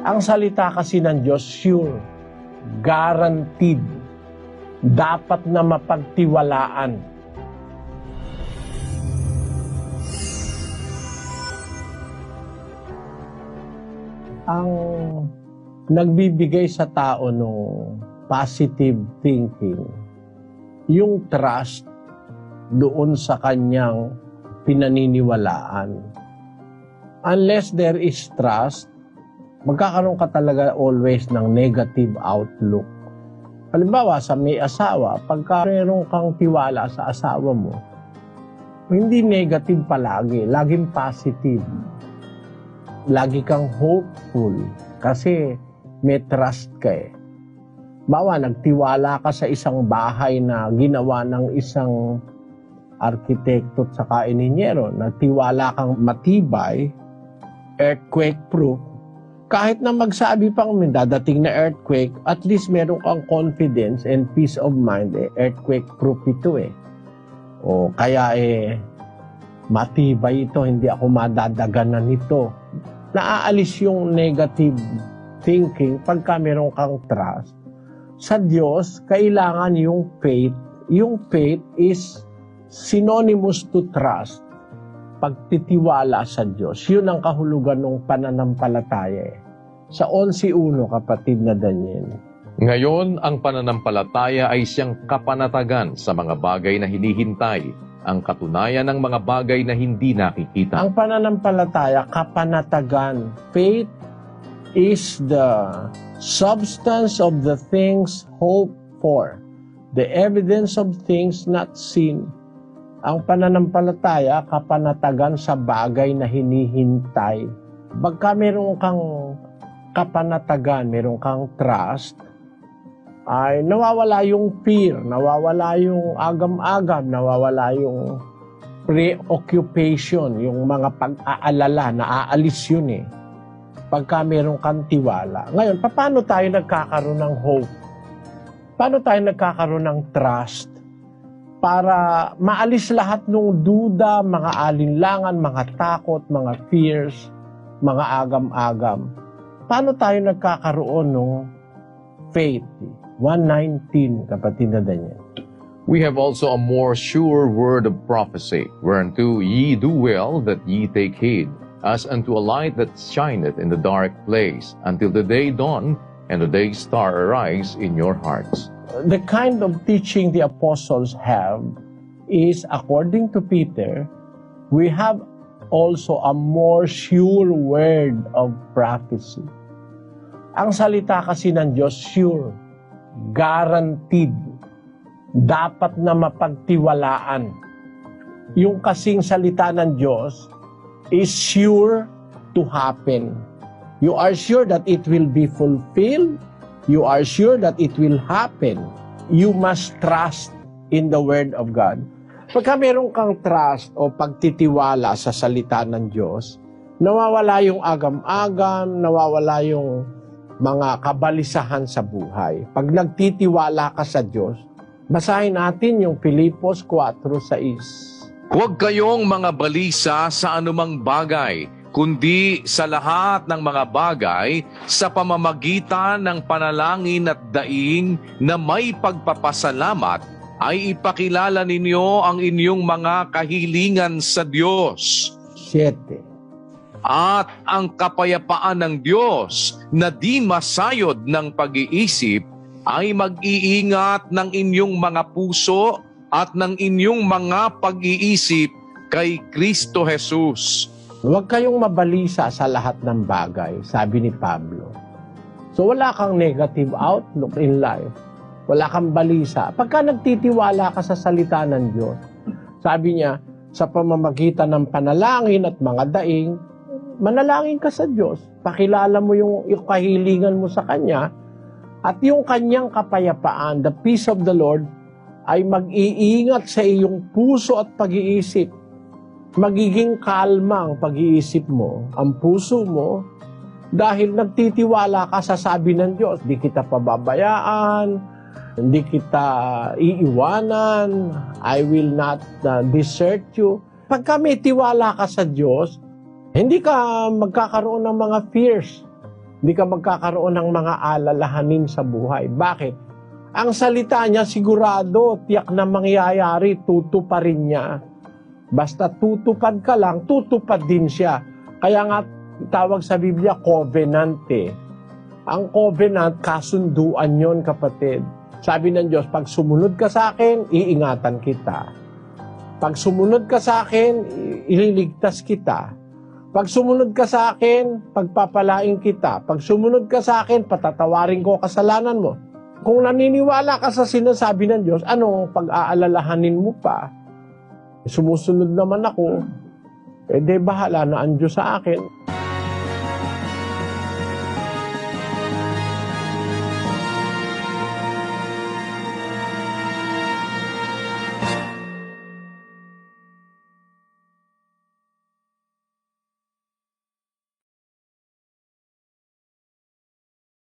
Ang salita kasi ng Diyos, sure, guaranteed, dapat na mapagtiwalaan. Ang nagbibigay sa tao ng positive thinking, yung trust doon sa kanyang pinaniniwalaan. Unless there is trust, magkakaroon ka talaga always ng negative outlook. Halimbawa, sa may asawa, pagka meron kang tiwala sa asawa mo, hindi negative palagi, laging positive. Lagi kang hopeful kasi may trust ka eh. Bawa, nagtiwala ka sa isang bahay na ginawa ng isang arkitekto at saka inhinyero. Nagtiwala kang matibay, earthquake-proof. Kahit na magsabi pang may dadating na earthquake, at least meron kang confidence and peace of mind. Earthquake-proof ito eh. O kaya matibay ito, hindi ako madadaganan nito. Naaalis yung negative thinking pagka meron kang trust. Sa Diyos, kailangan yung faith. Yung faith is synonymous to trust. Pagtitiwala sa Diyos. Yun ang kahulugan ng pananampalataya eh. Sa 11:1, kapatid na Daniel. Ngayon, ang pananampalataya ay siyang kapanatagan sa mga bagay na hinihintay, ang katunayan ng mga bagay na hindi nakikita. Ang pananampalataya, kapanatagan. Faith is the substance of the things hoped for, the evidence of things not seen. Ang pananampalataya, kapanatagan sa bagay na hinihintay. Pagka meron kang kapanatagan, meron kang trust, ay nawawala yung fear, nawawala yung agam-agam, nawawala yung preoccupation, yung mga pag-aalala, naaalis yun eh. Pagka meron kang tiwala. Ngayon, paano tayo nagkakaroon ng hope? Paano tayo nagkakaroon ng trust? Para maalis lahat ng duda, mga alinlangan, mga takot, mga fears, mga agam-agam. Paano tayo nagkakaroon ng faith? 1:19, kapatid na Daniel. We have also a more sure word of prophecy, whereunto ye do well that ye take heed, as unto a light that shineth in the dark place, until the day dawn and the day star arise in your hearts. The kind of teaching the apostles have is, according to Peter, we have also a more sure word of prophecy. Ang salita kasi ng Diyos, sure, guaranteed, dapat na mapagtiwalaan. Yung kasing salita ng Diyos is sure to happen. You are sure that it will be fulfilled. You are sure that it will happen. You must trust in the Word of God. Pagka meron kang trust o pagtitiwala sa salita ng Diyos, nawawala yung agam-agam, nawawala yung mga kabalisahan sa buhay. Pag nagtitiwala ka sa Diyos, basahin natin yung Filipos 4:6. Huwag kayong mga balisa sa anumang bagay, kundi sa lahat ng mga bagay, sa pamamagitan ng panalangin at daing na may pagpapasalamat, ay ipakilala ninyo ang inyong mga kahilingan sa Diyos. 7. At ang kapayapaan ng Diyos na di masayod ng pag-iisip ay mag-iingat ng inyong mga puso at ng inyong mga pag-iisip kay Kristo Jesus. Huwag kayong mabalisa sa lahat ng bagay, sabi ni Pablo. So wala kang negative outlook in life. Wala kang balisa. Pagka nagtitiwala ka sa salita ng Diyos, sabi niya, sa pamamagitan ng panalangin at mga daing, manalangin ka sa Diyos. Pakilala mo yung kahilingan mo sa Kanya at yung Kanyang kapayapaan, the peace of the Lord, ay mag-iingat sa iyong puso at pag-iisip. Magiging kalma ang pag-iisip mo, ang puso mo, dahil nagtitiwala ka sa sabi ng Diyos. Di kita pababayaan, hindi kita iiwanan, I will not desert you. Pagka may tiwala ka sa Diyos, hindi ka magkakaroon ng mga fears. Hindi ka magkakaroon ng mga alalahanin sa buhay. Bakit? Ang salita niya sigurado, tiyak na mangyayari, tutuparin niya. Basta tutupad ka lang, tutupad din siya. Kaya nga tawag sa Biblia, covenant eh. Ang covenant, kasunduan yon, kapatid. Sabi ng Diyos, pag sumunod ka sa akin, iingatan kita. Pag sumunod ka sa akin, ililigtas kita. Pag sumunod ka sa akin, pagpapalain kita. Pag sumunod ka sa akin, patatawarin ko kasalanan mo. Kung naniniwala ka sa sinasabi ng Diyos, anong pag-aalalahanin mo pa? Sumusunod naman ako, eh de bahala na ang Diyos sa akin.